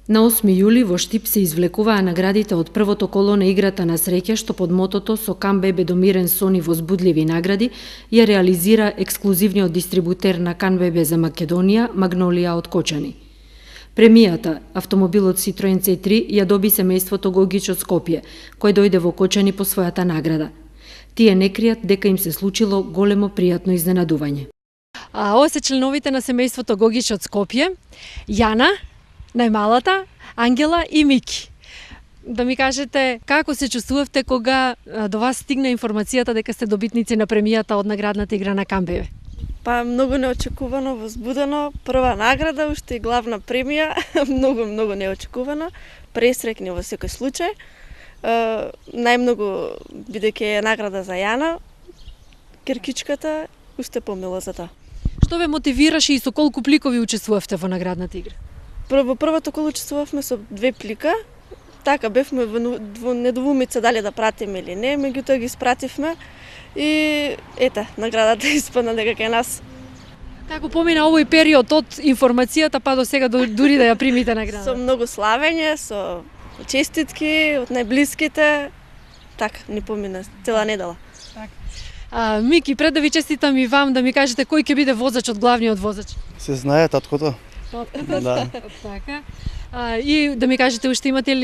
На 8 јули во Штип се извлекуваа наградите од првото коло на играта на среќа што под мотото "Со Канбебе до мирен сон и возбудливи награди" ја реализира ексклузивниот дистрибутер на Канбебе за Македонија, Магнолија од Кочани. Премијата, автомобилот Citroen C3, ја доби семејството Гогич од Скопје, кој дојде во Кочани по својата награда. Тие не кријат дека им се случило големо пријатно изненадување. Ова се членовите на семејството Гогич од Скопје, Јана, најмалата, Ангела и Мики. Да ми кажете како се чувствувавте кога до вас стигна информацијата дека сте добитници на премијата од наградната игра на Канбебе? Па многу неочекувано, возбудено, прва награда, уште и главна премија, многу неочекувано, пресрекни во секој случај. Најмногу бидејќи е награда за Јана, Киркичката, уште помило за тоа. Што ве мотивираше и со колку пликови учествувавте во наградната игра? Во првото коло учествувавме со 2 плика, така бевме во недоумица дали да пратиме или не, меѓутоа ги испративме и ете, наградата испадна дека кај нас. Како помина овој период од информацијата па до сега дури да ја примите наградата? Со многу славење, со честитки од најблиските, така ни помина цела недела. Мики, пред да ви честитам и вам, да ми кажете кој ќе биде возач од главниот возач? Се знае таткото. Да. Така. И да ми кажете, уште имавте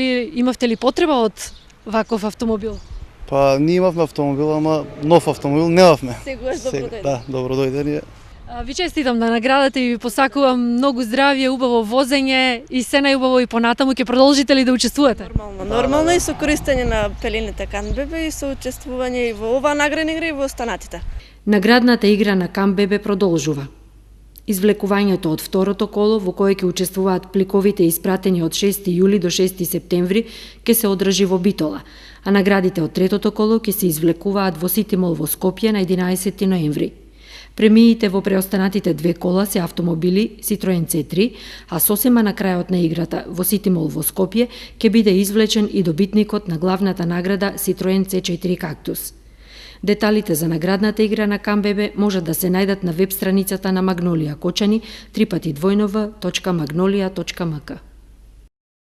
ли потреба од ваков автомобил? Па ние имавме автомобил, ама нов автомобил немавме. Сегаш добро дојде. Да, добро дојде. Ви честитам на наградата и ви посакувам многу здравје, убаво возење и се најубаво и понатаму. Ќе продолжите ли да учествувате? Нормално и со користење на пелените Канбебе и со учествување и во оваа наградна игра и во останатите. Наградната игра на Канбебе продолжува. Извлекувањето од второто коло, во кое ќе учествуваат пликовите испратени од 6 јули до 6 септември, ќе се одржи во Битола, а наградите од третото коло ќе се извлекуваат во Сити Мол во Скопје на 11 ноември. Премиите во преостанатите 2 кола се автомобили Citroen C3, а сосема на крајот на играта во Сити Мол во Скопје ќе биде извлечен и добитникот на главната награда Citroen C4 Cactus. Деталите за наградната игра на Канбебе можат да се најдат на веб страницата на Магнолија Кочани www.magnolia.mk.